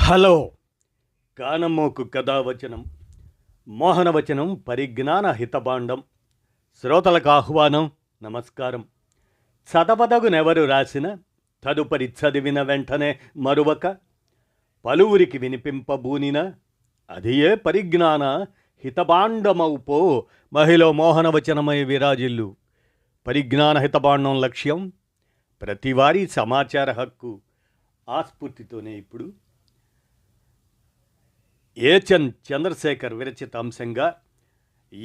Hello! కానమోకు కథావచనం, మోహనవచనం, పరిజ్ఞాన హితభాండం. శ్రోతలకు ఆహ్వానం, నమస్కారం. చదవదగునెవరు రాసిన తదుపరి చదివిన వెంటనే మరువక పలువురికి వినిపింపబూనిన అది ఏ పరిజ్ఞాన హితభాండమౌపో మహిళ మోహనవచనమై విరాజిల్లు. పరిజ్ఞాన హితభాండం లక్ష్యం ప్రతివారీ సమాచార హక్కు. ఆస్ఫూర్తితోనే ఇప్పుడు ఏచన్ చంద్రశేఖర్ విరచిత అంశంగా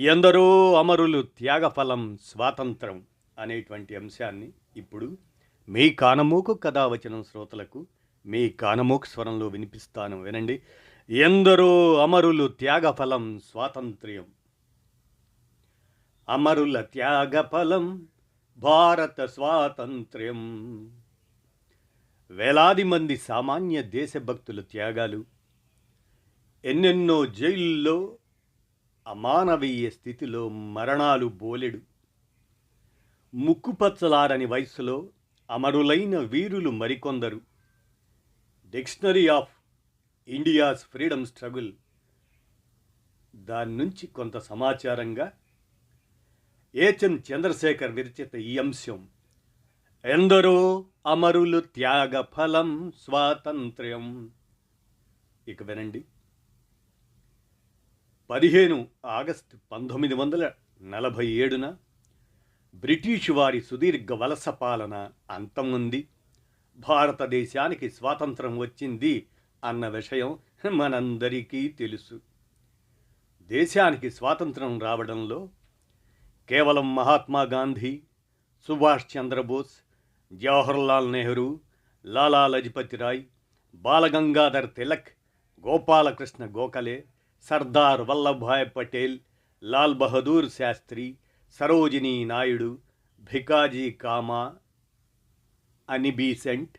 ఎందరో అమరులు త్యాగఫలం స్వాతంత్రం అనేటువంటి అంశాన్ని ఇప్పుడు మీ కానమోకు కథావచనం శ్రోతలకు మీ కానమోకు స్వరంలో వినిపిస్తాను, వినండి. ఎందరో అమరులు త్యాగఫలం స్వాతంత్ర్యం. అమరుల త్యాగఫలం భారత స్వాతంత్ర్యం. వేలాది మంది సామాన్య దేశభక్తుల త్యాగాలు, ఎన్నెన్నో జైళ్ళలో అమానవీయ స్థితిలో మరణాలు బోలెడు. ముక్కుపచ్చలారని వయసులో అమరులైన వీరులు మరికొందరు. Dictionary of India's freedom struggle దాని నుంచి కొంత సమాచారంగా ఏచన్ చంద్రశేఖర్ విరచిత ఈ అంశం ఎందరో అమరులు త్యాగ ఫలం స్వాతంత్ర్యం. ఇక వినండి. 15 ఆగస్టు 1947 బ్రిటిషు వారి సుదీర్ఘ వలస పాలన అంతముంది. భారతదేశానికి స్వాతంత్రం వచ్చింది అన్న విషయం మనందరికీ తెలుసు. దేశానికి స్వాతంత్రం రావడంలో కేవలం మహాత్మా గాంధీ, సుభాష్ చంద్రబోస్, జవహర్లాల్ నెహ్రూ, లాలా లజపతి రాయ్, బాలగంగాధర్ తిలక్, గోపాలకృష్ణ గోఖలే, సర్దార్ వల్లభాయ్ పటేల్, లాల్ బహదూర్ శాస్త్రి, సరోజినీ నాయుడు, భికాజీ కామా, అని బీసెంట్,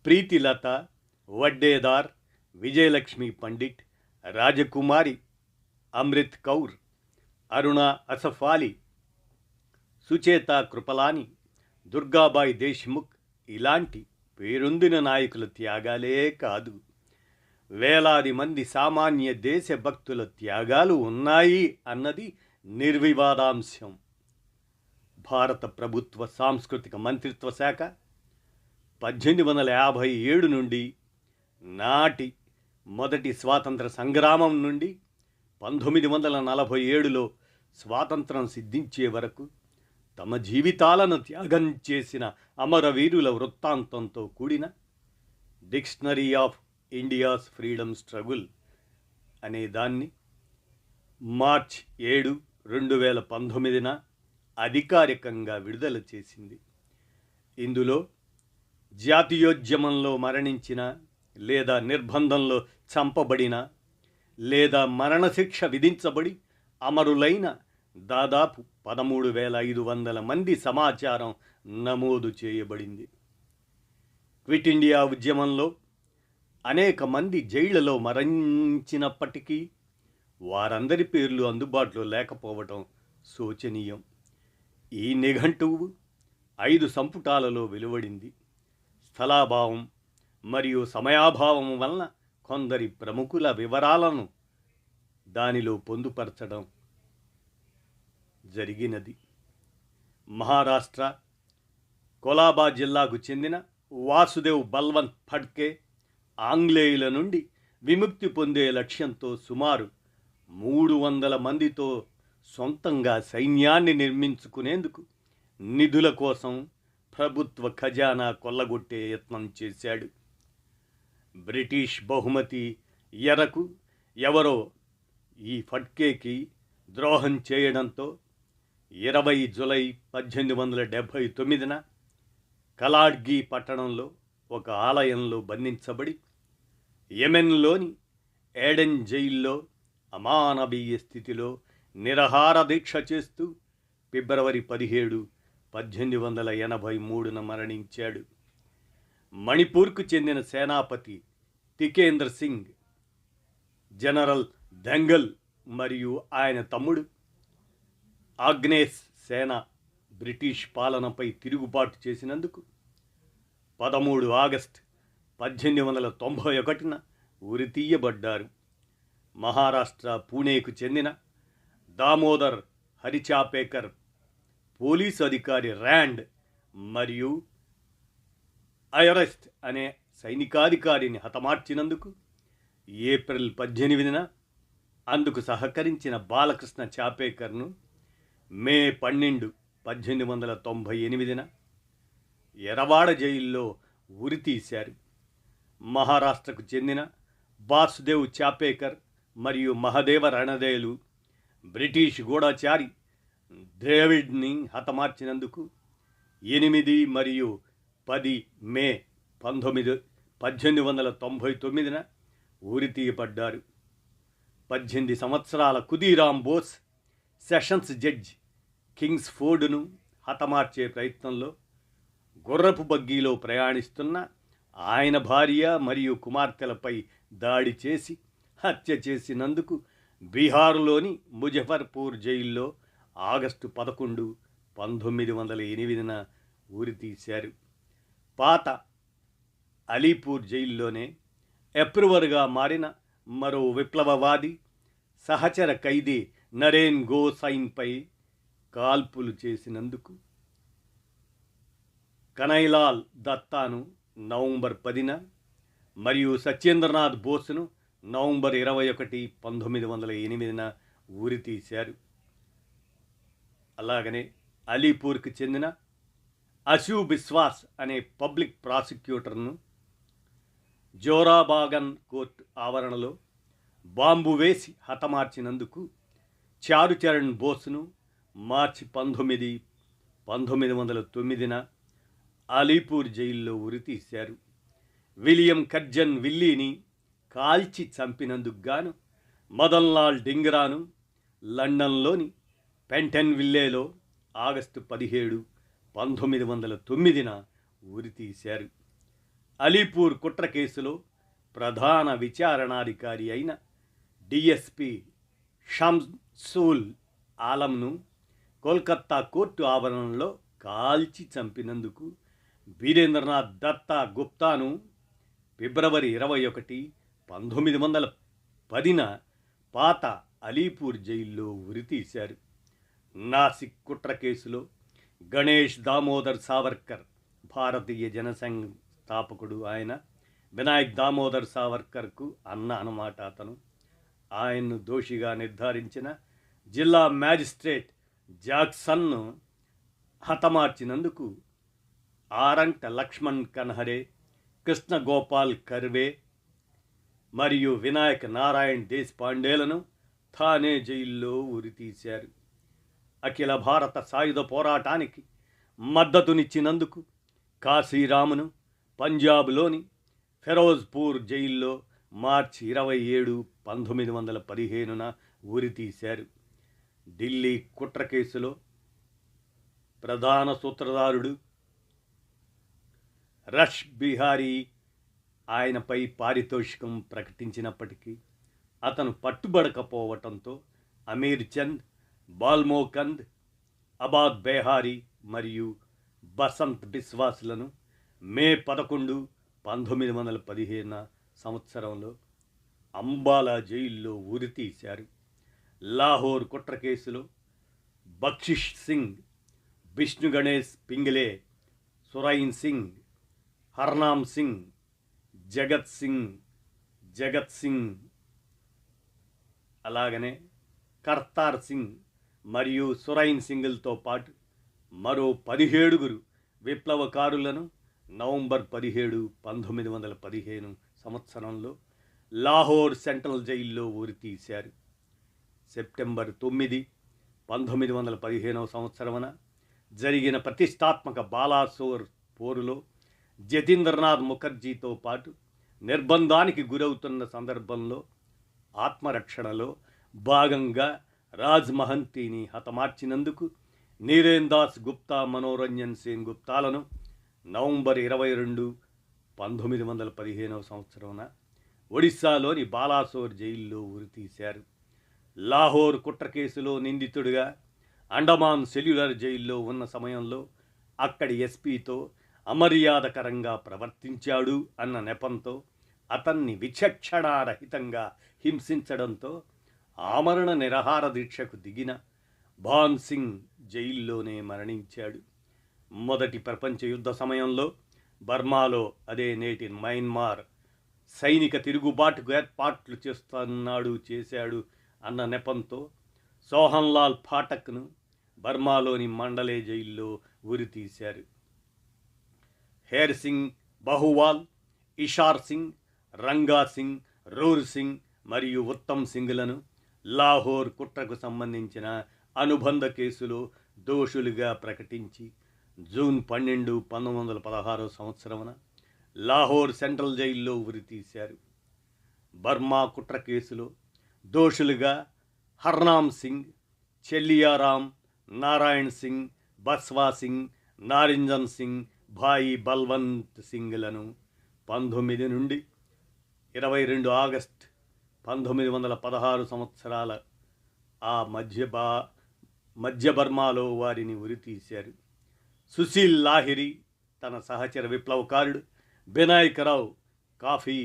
ప్రీతిలత, వడ్డేదార్, విజయలక్ష్మి పండిట్, రాజకుమారి అమృత్ కౌర్, అరుణ అసఫాలి, సుచేత కృపలాని, దుర్గాబాయి దేశ్ముఖ్ ఇలాంటి పేరొందిన నాయకుల త్యాగాలే కాదు, వేలాది మంది సామాన్య దేశభక్తుల త్యాగాలు ఉన్నాయి అన్నది నిర్వివాదాంశం. భారత ప్రభుత్వ సాంస్కృతిక మంత్రిత్వ శాఖ 1857 నుండి నాటి మొదటి స్వాతంత్ర సంగ్రామం నుండి 1947లో స్వాతంత్రం సిద్ధించే వరకు తమ జీవితాలను త్యాగం చేసిన అమరవీరుల వృత్తాంతంతో కూడిన dictionary of India's freedom struggle అనే దాన్ని మార్చ్ 7, 2019 అధికారికంగా విడుదల చేసింది. ఇందులో జాతీయోద్యమంలో మరణించిన లేదా నిర్బంధంలో చంపబడిన లేదా మరణశిక్ష విధించబడి అమరులైన దాదాపు 13,500 మంది సమాచారం నమోదు చేయబడింది. క్విట్ ఇండియా ఉద్యమంలో అనేక మంది జైళ్లలో మరణించినప్పటికీ వారందరి పేర్లు అందుబాటులో లేకపోవటం శోచనీయం. ఈ నిఘంటువు 5 సంపుటాలలో వెలువడింది. స్థలాభావం మరియు సమయాభావం వలన కొందరి ప్రముఖుల వివరాలను దానిలో పొందుపరచడం జరిగినది. మహారాష్ట్ర కొలాబా జిల్లాకు చెందిన వాసుదేవ్ బల్వంత్ ఫడ్కే ఆంగ్లేయుల నుండి విముక్తి పొందే లక్ష్యంతో సుమారు 300 మందితో సొంతంగా సైన్యాన్ని నిర్మించుకునేందుకు నిధుల కోసం ప్రభుత్వ ఖజానా కొల్లగొట్టే యత్నం చేశాడు. బ్రిటిష్ బహుమతి ఎరకు ఎవరో ఈ ఫడ్కేకి ద్రోహం చేయడంతో 20 జూలై 1879 కలాడ్గి పట్టణంలో ఒక ఆలయంలో బంధించబడి యెమెన్లోని ఏడెన్ జైల్లో అమానవీయ స్థితిలో నిరాహార దీక్ష చేస్తూ ఫిబ్రవరి 17, 1883 మరణించాడు. మణిపూర్కు చెందిన సేనాపతి తికేంద్ర సింగ్, జనరల్ దంగల్ మరియు ఆయన తమ్ముడు ఆగ్నేస్ సేన బ్రిటిష్ పాలనపై తిరుగుబాటు చేసినందుకు 13 ఆగస్టు 1891 ఉరితీయబడ్డారు. మహారాష్ట్ర పూణేకు చెందిన దామోదర్ హరిచాపేకర్ పోలీసు అధికారి ర్యాండ్ మరియు ఐరెస్ట్ అనే సైనికాధికారిని హతమార్చినందుకు ఏప్రిల్ 18న అందుకు సహకరించిన బాలకృష్ణ చాపేకర్ను మే 12, 1898న ఎరవాడ జైల్లో ఉరితీశారు. మహారాష్ట్రకు చెందిన వాసుదేవ్ చాపేకర్ మరియు మహదేవ రణదేలు బ్రిటిష్ గూఢచారి డేవిడ్ని హతమార్చినందుకు 8 మరియు 10 మే 1899న ఉరితీయబడ్డారు. 18 సంవత్సరాల ఖుదీరామ్ బోస్ సెషన్స్ జడ్జి కింగ్స్ఫోర్డ్ను హతమార్చే ప్రయత్నంలో గుర్రపు బగ్గీలో ప్రయాణిస్తున్న ఆయన భార్య మరియు కుమార్తెలపై దాడి చేసి హత్య చేసినందుకు బీహారులోని ముజఫర్పూర్ జైల్లో ఆగస్టు 11, 1908న ఉరితీశారు. పాత అలీపూర్ జైల్లోనే అప్రూవర్గా మారిన మరో విప్లవవాది సహచర ఖైదీ నరేన్ గోసైన్పై కాల్పులు చేసినందుకు కనైలాల్ దత్తాను నవంబర్ 10న మరియు సత్యేంద్రనాథ్ బోస్ను నవంబర్ 21, 1908న ఉరితీశారు. అలాగనే అలీపూర్కి చెందిన అశూ బిస్వాస్ అనే పబ్లిక్ ప్రాసిక్యూటర్ను జోరాబాగన్ కోర్టు ఆవరణలో బాంబు వేసి హతమార్చినందుకు చారుచరణ్ బోస్ను మార్చి 19, 1909న అలీపూర్ జైల్లో ఉరితీశారు. విలియం కర్జన్ విల్లీని కాల్చి చంపినందుకు గాను మదన్లాల్ డింగ్రాను లండన్లోని పెంటన్విల్లేలో ఆగస్టు 17, 1909న ఉరితీశారు. అలీపూర్ కుట్ర కేసులో ప్రధాన విచారణాధికారి అయిన డిఎస్పి షంసూల్ ఆలంను కోల్కత్తా కోర్టు ఆవరణలో కాల్చి చంపినందుకు వీరేంద్రనాథ్ దత్తా గుప్తాను ఫిబ్రవరి 21, 1910న పాత అలీపూర్ జైల్లో ఉరితీశారు. నాసిక్ కుట్ర కేసులో గణేష్ దామోదర్ సావర్కర్, భారతీయ జనసంఘ్ స్థాపకుడు ఆయన, వినాయక్ దామోదర్ సావర్కర్కు అన్న అన్నమాట అతను. ఆయన్ను దోషిగా నిర్ధారించిన జిల్లా మ్యాజిస్ట్రేట్ జాక్సన్ను హతమార్చినందుకు ఆరంట లక్ష్మణ్ కన్హరే, కృష్ణ గోపాల్ కర్వే మరియు వినాయక్ నారాయణ్ దేశ్పాండేలను థానే జైల్లో ఉరితీశారు. అఖిల భారత సాయుధ పోరాటానికి మద్దతునిచ్చినందుకు కాశీరామును పంజాబ్లోని ఫిరోజ్పూర్ జైల్లో మార్చి 27, 1915న ఉరితీశారు. ఢిల్లీ కుట్ర కేసులో ప్రధాన సూత్రధారుడు రష్ బిహారీ ఆయనపై పారితోషికం ప్రకటించినప్పటికీ అతను పట్టుబడకపోవటంతో అమీర్ చంద్, బాల్మోకంద్, అబాద్ బెహారీ మరియు బసంత్ బిస్వాస్లను మే 11, 1915 సంవత్సరంలో అంబాలా జైల్లో ఉరితీశారు. లాహోర్ కుట్ర కేసులో బక్షిష్ సింగ్, విష్ణు గణేష్ పింగ్లే, సురైన్ సింగ్, హర్నామ్ సింగ్, జగత్ సింగ్ అలాగనే కర్తార్ సింగ్ మరియు సురైన్ సింగ్లతో పాటు మరో 17 విప్లవకారులను నవంబర్ 17, 1915 సంవత్సరంలో లాహోర్ సెంట్రల్ జైల్లో ఉరితీశారు. సెప్టెంబర్ 9, 1915 సంవత్సరమున జరిగిన ప్రతిష్టాత్మక బాలాసోర్ పోరులో జతీంద్రనాథ్ ముఖర్జీతో పాటు నిర్బంధానికి గురవుతున్న సందర్భంలో ఆత్మరక్షణలో భాగంగా రాజ్ మహంతీని హతమార్చినందుకు నీరేన్ దాస్ గుప్తా, మనోరంజన్ సింగ్ గుప్తాలను నవంబర్ 22, 1915 సంవత్సరమున ఒడిశాలోని బాలాసోర్ జైల్లో ఉరితీశారు. లాహోర్ కుట్ర కేసులో నిందితుడిగా అండమాన్ సెల్యులర్ జైల్లో ఉన్న సమయంలో అక్కడి ఎస్పీతో అమర్యాదకరంగా ప్రవర్తించాడు అన్న నెపంతో అతన్ని విచక్షణారహితంగా హింసించడంతో ఆమరణ నిరాహార దీక్షకు దిగిన భాన్ సింగ్ జైల్లోనే మరణించాడు. మొదటి ప్రపంచ యుద్ధ సమయంలో బర్మాలో, అదే నేటి మయన్మార్, సైనిక తిరుగుబాటుకు ఏర్పాట్లు చేశాడు అన్న నెపంతో సోహన్లాల్ పాఠక్ను బర్మాలోని మండలే జైల్లో ఉరితీశారు. హేర్ సింగ్ బహువాల్, ఇషార్ సింగ్, రంగా సింగ్, రూర్ సింగ్ మరియు ఉత్తమ్ సింగ్లను లాహోర్ కుట్రకు సంబంధించిన అనుబంధ కేసులో దోషులుగా ప్రకటించి జూన్ 12, 1916 సంవత్సరమున లాహోర్ సెంట్రల్ జైల్లో ఉరితీశారు. బర్మా కుట్ర కేసులో దోషులుగా హర్నామ్ సింగ్, చెల్లియారామ్, నారాయణ్ సింగ్, బస్వా సింగ్, నారింజన్ సింగ్, భాయి బల్వంత్ సింగ్లను 19 నుండి 22 ఆగస్టు 1916 సంవత్సరాల ఆ మధ్య బర్మాలో వారిని ఉరితీశారు. సుశీల్ లాహిరి తన సహచర విప్లవకారుడు బినాయకరావు కాఫీ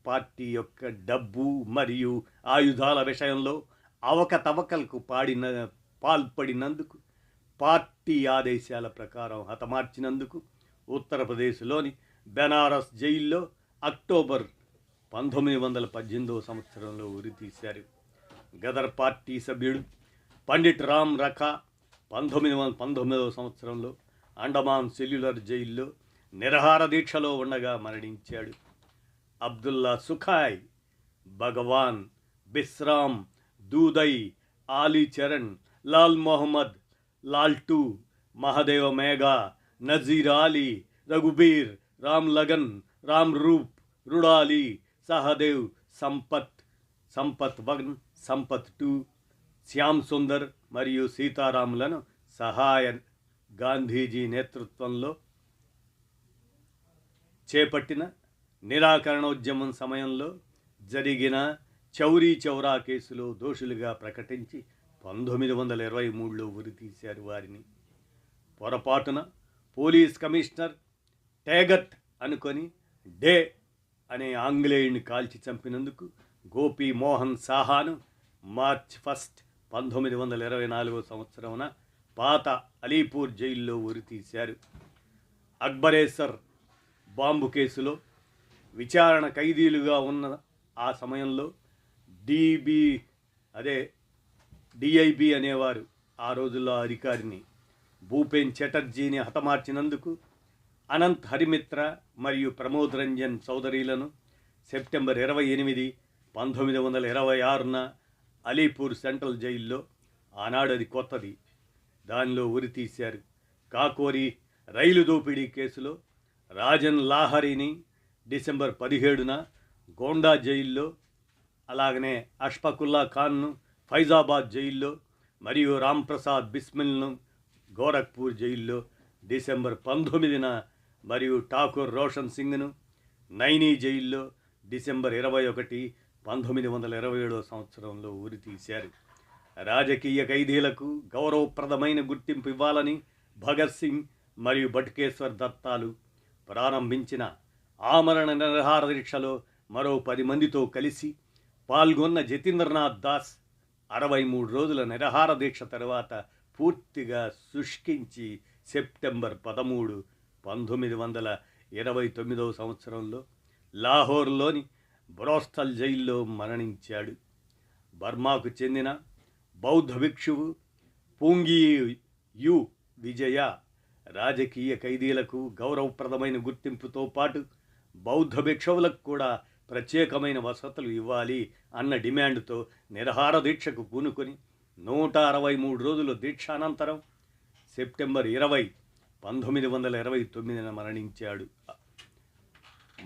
పార్టీ యొక్క డబ్బు మరియు ఆయుధాల విషయంలో అవకతవకలకు పాల్పడినందుకు, పార్టీ ఆదేశాల ప్రకారం హతమార్చినందుకు ఉత్తరప్రదేశ్లోని బెనారస్ జైల్లో అక్టోబర్ 1918 సంవత్సరంలో ఉరితీశారు. గదర్ పార్టీ సభ్యుడు పండిట్ రామ్ రఖా 1919 సంవత్సరంలో అండమాన్ సెల్యులర్ జైల్లో నిరాహార దీక్షలో ఉండగా మరణించాడు. అబ్దుల్లా సుఖాయ్, భగవాన్ బిశ్రామ్, దూదై, ఆలీ చరణ్, లాల్ మొహమ్మద్, లాల్టూ, మహదేవ మేఘా, నజీర్ ఆలీ, రఘుబీర్, రామ్ లగన్, రామ్ రూప్, రుడాలి, సహదేవ్, సంపత్ వన్, సంపత్ 2, శ్యామ్ సుందర్ మరియు సీతారాములను సహాయ గాంధీజీ నేతృత్వంలో చేపట్టిన నిరాకరణోద్యమం సమయంలో జరిగిన చౌరీ చౌరా కేసులో దోషులుగా ప్రకటించి 1923లో ఉరితీశారు వారిని. పొరపాటున పోలీస్ కమిషనర్ టేగట్ అనుకొని డే అనే ఆంగ్లేయుడిని కాల్చి చంపినందుకు గోపి మోహన్ సాహాను మార్చ్ 1, 1924 సంవత్సరమున పాత అలీపూర్ జైల్లో ఉరితీశారు. అక్బరేసర్ బాంబు కేసులో విచారణ ఖైదీలుగా ఉన్న ఆ సమయంలో డిఐబి అనేవారు ఆ రోజుల్లో అధికారిని భూపేన్ చటర్జీని హతమార్చినందుకు అనంత్ హరిమిత్ర మరియు ప్రమోద్ రంజన్ చౌదరీలను సెప్టెంబర్ 28, 1926న అలీపూర్ సెంట్రల్ జైల్లో, ఆనాడు అది కొత్తది, దానిలో ఉరితీశారు. కాకోరి రైలు దోపిడీ కేసులో రాజన్ లాహరిని డిసెంబర్ 17న గోండా జైల్లో, అలాగనే అష్ఫాకుల్లా ఖాన్ను ఫైజాబాద్ జైల్లో మరియు రాంప్రసాద్ బిస్మిల్ను గోరఖ్పూర్ జైల్లో డిసెంబర్ 19న మరియు ఠాకూర్ రోషన్ సింగ్ను నైనీ జైల్లో డిసెంబర్ 21, 1927 సంవత్సరంలో ఉరితీశారు. రాజకీయ ఖైదీలకు గౌరవప్రదమైన గుర్తింపు ఇవ్వాలని భగత్ సింగ్ మరియు బటుకేశ్వర్ దత్తాలు ప్రారంభించిన ఆమరణ నిరాహార దీక్షలో మరో 10 మందితో కలిసి పాల్గొన్న జతీంద్రనాథ్ దాస్ 63 రోజుల నిరాహార దీక్ష తర్వాత పూర్తిగా శుష్కించి సెప్టెంబర్ 13, 1929 సంవత్సరంలో లాహోర్లోని బ్రోస్తల్ జైల్లో మరణించాడు. బర్మాకు చెందిన బౌద్ధ భిక్షువు పూంగియు విజయ రాజకీయ ఖైదీలకు గౌరవప్రదమైన గుర్తింపుతో పాటు బౌద్ధ భిక్షువులకు కూడా ప్రత్యేకమైన వసతులు ఇవ్వాలి అన్న డిమాండ్తో నిరాహార దీక్షకు పూనుకొని 163 రోజుల దీక్ష అనంతరం సెప్టెంబర్ 20, 1929న మరణించాడు.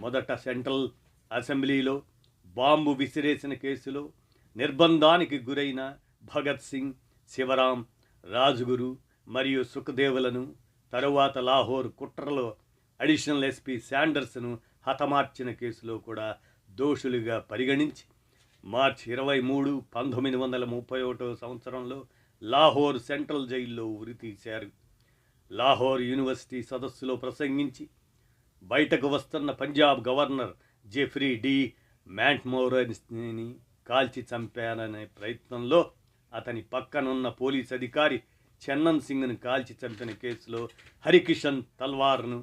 మొదట సెంట్రల్ అసెంబ్లీలో బాంబు విసిరేసిన కేసులో నిర్బంధానికి గురైన భగత్ సింగ్, శివరాం, రాజ్గురు మరియు సుఖదేవులను, తరువాత లాహోర్ కుట్రలో అడిషనల్ ఎస్పీ శాండర్స్ను హతమార్చిన కేసులో కూడా దోషులుగా పరిగణించి మార్చి 23, 1931 సంవత్సరంలో లాహోర్ సెంట్రల్ జైల్లో ఉరితీశారు. లాహోర్ యూనివర్సిటీ సదస్సులో ప్రసంగించి బయటకు వస్తున్న పంజాబ్ గవర్నర్ జెఫ్రీ డి మ్యాంట్మోరని కాల్చి చంపారనే ప్రయత్నంలో అతని పక్కనున్న పోలీస్ అధికారి చన్నన్ సింగ్ను కాల్చి చంపిన కేసులో హరికిషన్ తల్వార్ను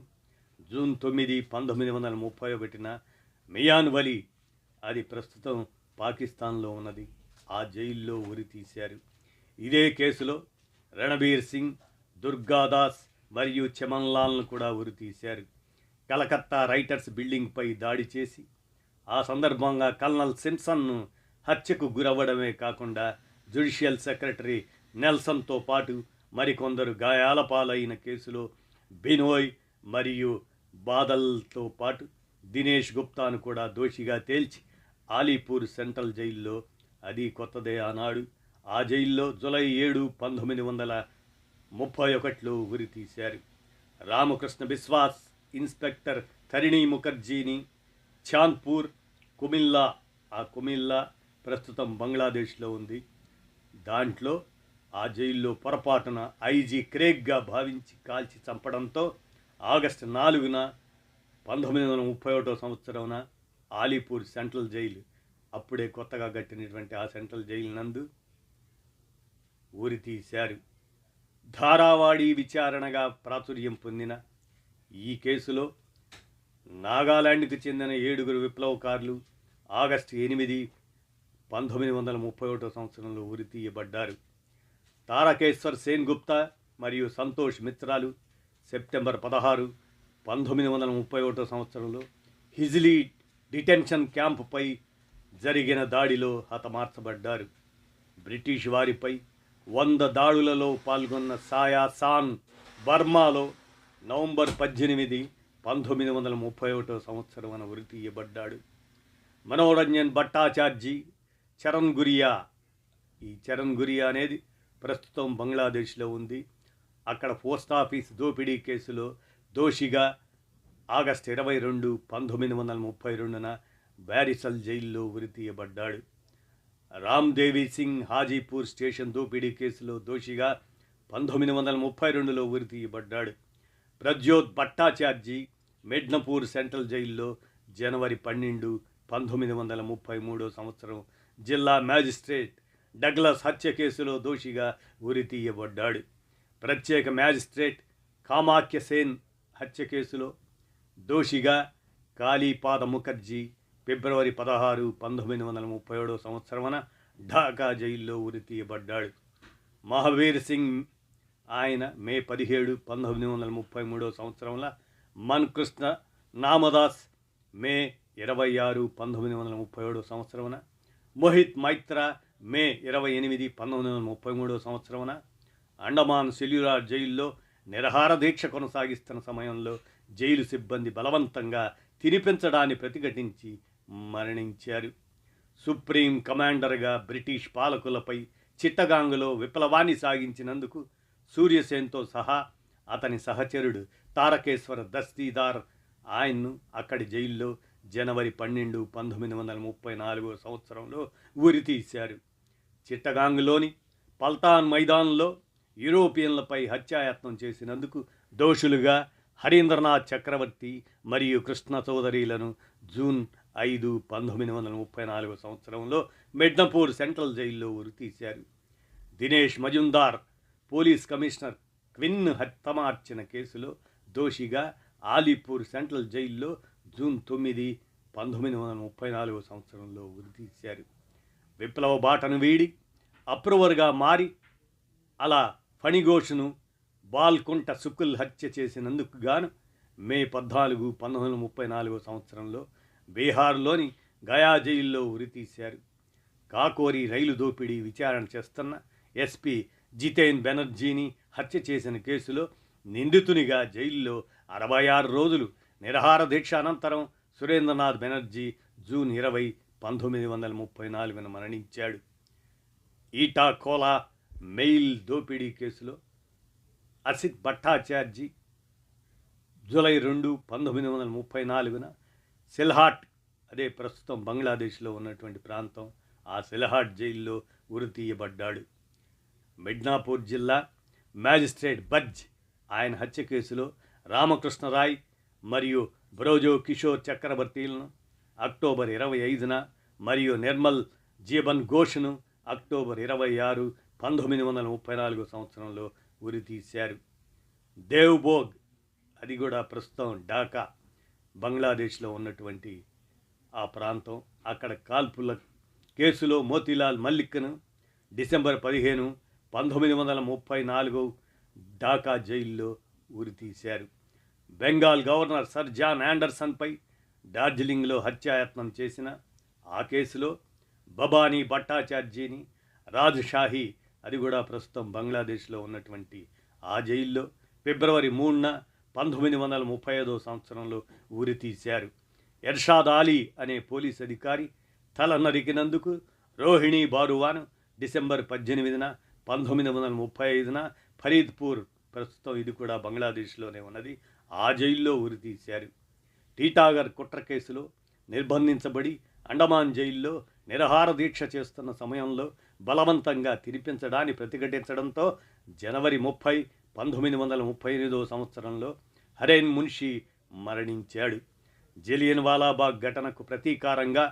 జూన్ 9, 1931న మియాన్ వలీ, అది ప్రస్తుతం పాకిస్తాన్లో ఉన్నది, ఆ జైల్లో ఉరి తీశారు. ఇదే కేసులో రణబీర్ సింగ్, దుర్గాదాస్ మరియు చమన్లాల్ను కూడా ఉరి తీశారు. కలకత్తా రైటర్స్ బిల్డింగ్పై దాడి చేసి ఆ సందర్భంగా కల్నల్ సింప్సన్ను హత్యకు గురవ్వడమే కాకుండా జ్యుడిషియల్ సెక్రటరీ నెల్సన్తో పాటు మరికొందరు గాయాల పాలైన కేసులో బినోయ్ మరియు బాదల్తో పాటు దినేష్ గుప్తాను కూడా దోషిగా తేల్చి ఆలీపూర్ సెంట్రల్ జైల్లో, అది కొత్తదే ఆనాడు, ఆ జైల్లో జూలై 7, 1931లో ఉరి తీశారు. రామకృష్ణ బిస్వాస్, ఇన్స్పెక్టర్ తరిణి ముఖర్జీని చాంద్పూర్ కుమిల్లా, ఆ కుమిల్లా ప్రస్తుతం బంగ్లాదేశ్లో ఉంది, దాంట్లో ఆ జైల్లో పొరపాటున ఐజీ క్రేగ్గా భావించి కాల్చి చంపడంతో ఆగస్టు 4న 1931 సంవత్సరంన ఆలీపూర్ సెంట్రల్ జైలు, అప్పుడే కొత్తగా కట్టినటువంటి ఆ సెంట్రల్ జైలు నందు ఊరి తీశారు. ధారావాడి విచారణగా ప్రాచుర్యం పొందిన ఈ కేసులో నాగాలాండ్కు చెందిన 7 విప్లవకారులు ఆగస్టు 8, 1931 సంవత్సరంలో ఉరి తీయబడ్డారు. తారకేశ్వర్ సేన్ గుప్తా మరియు సంతోష్ మిత్రాలు సెప్టెంబర్ 16, 1931 సంవత్సరంలో హిజ్లీ డిటెన్షన్ క్యాంపుపై జరిగిన దాడిలో హతమార్చబడ్డారు. బ్రిటిష్ వారిపై 100 దాడులలో పాల్గొన్న సాయా సాన్ బర్మాలో నవంబర్ 18, 1931 సంవత్సరం ఉరి తీయబడ్డాడు. మనోరంజన్ భట్టాచార్జీ చరణ్ గురియా, ఈ చరణ్ గురియా అనేది ప్రస్తుతం బంగ్లాదేశ్లో ఉంది, అక్కడ పోస్టాఫీస్ దోపిడీ కేసులో దోషిగా ఆగస్టు 22, 1932న బ్యారిసల్ జైల్లో ఉరి తీయబడ్డాడు. రామ్దేవి సింగ్ హాజీపూర్ స్టేషన్ దోపిడీ కేసులో దోషిగా 1932లో ఉరి తీయబడ్డాడు. ప్రజ్యోత్ భట్టాచార్జీ మెడ్నపూర్ సెంట్రల్ జైల్లో జనవరి 12, 1933 సంవత్సరం జిల్లా మ్యాజిస్ట్రేట్ డగ్లస్ హత్య కేసులో దోషిగా ఉరి తీయబడ్డాడు. ప్రత్యేక మ్యాజిస్ట్రేట్ కామాఖ్య సేన్ హత్య కేసులో దోషిగా కాళీపాద ముఖర్జీ ఫిబ్రవరి 16, 1937 సంవత్సరమున ఢాకా జైల్లో ఉరి తీయబడ్డాడు. మహావీర్ సింగ్, ఆయన మే 17, 1933 సంవత్సరంలో మన్కృష్ణ నామదాస్ మే 26, 1937 సంవత్సరమున మోహిత్ మైత్రా మే 28, 1933 సంవత్సరమున అండమాన్ సెల్యులార్ జైల్లో నిరాహార దీక్ష కొనసాగిస్తున్న సమయంలో జైలు సిబ్బంది బలవంతంగా తినిపించడాన్ని ప్రతిఘటించి మరణించారు. సుప్రీం కమాండర్గా బ్రిటిష్ పాలకులపై చిట్టగాంగులో విప్లవాన్ని సాగించినందుకు సూర్యసేన్తో సహా అతని సహచరుడు తారకేశ్వర దస్తీదార్ ఆయన్ను అక్కడి జైల్లో జనవరి 12, 1934 సంవత్సరంలో ఉరి తీశారు. చిట్టగాంగ్లోని పల్తాన్ మైదాన్లో యూరోపియన్లపై హత్యాయత్నం చేసినందుకు దోషులుగా హరీంద్రనాథ్ చక్రవర్తి మరియు కృష్ణ చౌదరీలను జూన్ 5, 1934 సంవత్సరంలో మెడ్నపూర్ సెంట్రల్ జైల్లో ఉరి తీశారు. దినేష్ మజుందార్ పోలీస్ కమిషనర్ క్విన్ హతమార్చిన కేసులో దోషిగా ఆలీపూర్ సెంట్రల్ జైల్లో జూన్ 9, 1934 సంవత్సరంలో ఉరి తీశారు. విప్లవ బాటను వీడి అప్రూవర్గా మారి అలా ఫణిఘోష్ను బాల్కుంట సుకుల్ హత్య చేసినందుకు గాను మే 14, 1934 సంవత్సరంలో బీహార్లోని గయా జైల్లో ఉరి తీశారు. కాకోరి రైలు దోపిడీ విచారణ చేస్తున్న ఎస్పీ జితేన్ బెనర్జీని హత్య చేసిన కేసులో నిందితునిగా జైల్లో 66 రోజులు నిరాహార దీక్ష అనంతరం సురేంద్రనాథ్ బెనర్జీ జూన్ 20, 1934న మరణించాడు. ఈటా కోలా మెయిల్ దోపిడీ కేసులో అసిత్ భట్టాచార్జీ జూలై 2, 1934న సిల్హాట్, అదే ప్రస్తుతం బంగ్లాదేశ్లో ఉన్నటువంటి ప్రాంతం, ఆ సిల్హాట్ జైల్లో ఉరి తీయబడ్డాడు. మిడ్నాపూర్ జిల్లా మ్యాజిస్ట్రేట్ బజ్, ఆయన హత్య కేసులో రామకృష్ణరాయ్ మరియు బ్రోజో కిషోర్ చక్రవర్తిలను అక్టోబర్ 25న మరియు నిర్మల్ జీబన్ ఘోష్ను అక్టోబర్ 26, 1934 సంవత్సరంలో ఉరితీశారు. దేవ్బోగ్, అది కూడా ప్రస్తుతం ఢాకా, బంగ్లాదేశ్లో ఉన్నటువంటి ఆ ప్రాంతం. అక్కడ కాల్పుల కేసులో మోతీలాల్ మల్లిక్ను డిసెంబర్ 15, 1934 ఢాకా జైల్లో ఉరితీశారు. బెంగాల్ గవర్నర్ సర్ జాన్ ఆండర్సన్పై డార్జిలింగ్లో హత్యాయత్నం చేసిన ఆ కేసులో భబానీ భట్టాచార్జీని రాజ్షాహి, అది కూడా ప్రస్తుతం బంగ్లాదేశ్లో ఉన్నటువంటి ఆ జైల్లో ఫిబ్రవరి 3న 1935 సంవత్సరంలో ఉరితీశారు. ఎర్షాద్ అలీ అనే పోలీస్ అధికారి తల నరికినందుకు రోహిణి బారువాను డిసెంబర్ 18న 1935న ఫరీద్పూర్, ప్రస్తుతం ఇది కూడా బంగ్లాదేశ్లోనే ఉన్నది, ఆ జైల్లో ఉరితీశారు. టీటాగర్ కుట్ర కేసులో నిర్బంధించబడి అండమాన్ జైల్లో నిరాహార దీక్ష చేస్తున్న సమయంలో బలవంతంగా తినిపించడాన్ని ప్రతిఘటించడంతో జనవరి 30, 1938 సంవత్సరంలో హరేన్ మున్షి మరణించాడు. జలియన్ వాలాబాగ్ ఘటనకు ప్రతీకారంగా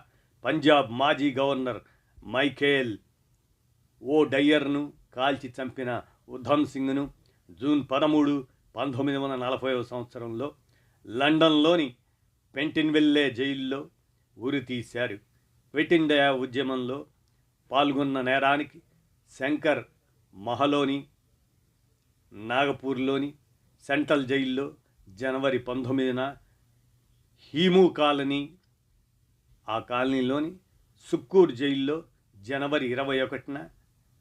పంజాబ్ మాజీ గవర్నర్ మైఖేల్ ఓ డయ్యర్ను కాల్చి చంపిన ఉధమ్ సింగ్ను జూన్ 13, 1940 సంవత్సరంలో లండన్లోని పెంటిన్విల్లే జైల్లో ఉరితీశారు. క్విట్ ఇండియా ఉద్యమంలో పాల్గొన్న నేరానికి శంకర్ మహలోని నాగపూర్లోని సెంట్రల్ జైల్లో జనవరి 19న, హీమూ కాలనీ, ఆ కాలనీలోని సుక్కూర్ జైల్లో జనవరి 21న,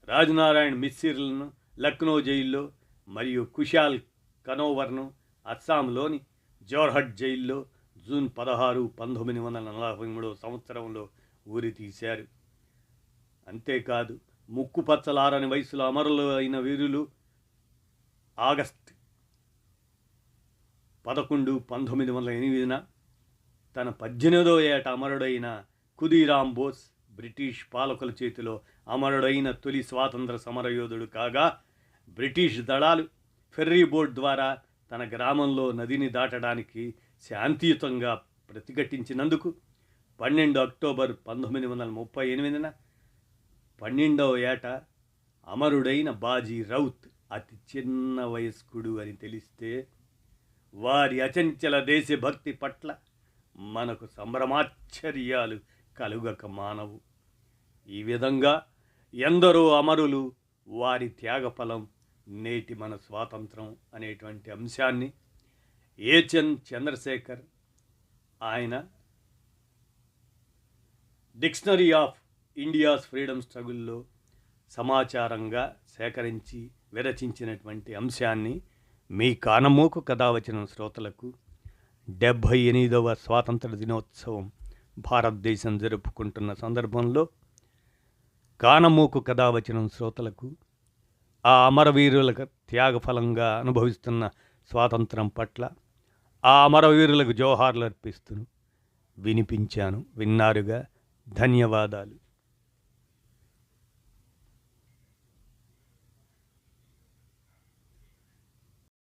రాజ్నారాయణ్ మిస్సిర్లను లక్నో జైల్లో మరియు కుశాల్ కనోవర్ను అస్సాంలోని జోర్హట్ జైల్లో జూన్ 16, 1943 సంవత్సరంలో ఉరితీశారు. అంతేకాదు ముక్కుపచ్చలారని వయసులో అమరులు అయిన వీరులు ఆగస్టు 11, 1908న తన 18వ ఏట అమరుడైన ఖుదీరామ్ బోస్ బ్రిటిష్ పాలకుల చేతిలో అమరుడైన తొలి స్వాతంత్ర సమరయోధుడు కాగా, బ్రిటిష్ దళాలు ఫెర్రీ బోట్ ద్వారా తన గ్రామంలో నదిని దాటడానికి శాంతియుతంగా ప్రతిఘటించినందుకు 12 అక్టోబర్ 1938న 12వ ఏట అమరుడైన బాజీ రౌత్ అతి చిన్న వయస్కుడు అని తెలిస్తే వారి అచంచల దేశభక్తి పట్ల మనకు సంభ్రమాశ్చర్యాలు కలుగక మానవు. ఈ విధంగా ఎందరో అమరులు, వారి త్యాగఫలం నేటి మన స్వాతంత్రం అనేటువంటి అంశాన్ని ఏచన్ చంద్రశేఖర్ ఆయన డిక్షనరీ ఆఫ్ ఇండియాస్ ఫ్రీడమ్ స్ట్రగుల్లో సమాచారంగా సేకరించి విరచించినటువంటి అంశాన్ని మీ కానమోకు కథావచనం శ్రోతలకు 78వ స్వాతంత్ర దినోత్సవం భారతదేశం జరుపుకుంటున్న సందర్భంలో కానమోకు కథావచనం శ్రోతలకు ఆ అమరవీరులకు త్యాగఫలంగా అనుభవిస్తున్న స్వాతంత్రం పట్ల ఆ అమరవీరులకు జోహార్లు అర్పిస్తూ వినిపించాను. విన్నారుగా. ధన్యవాదాలు.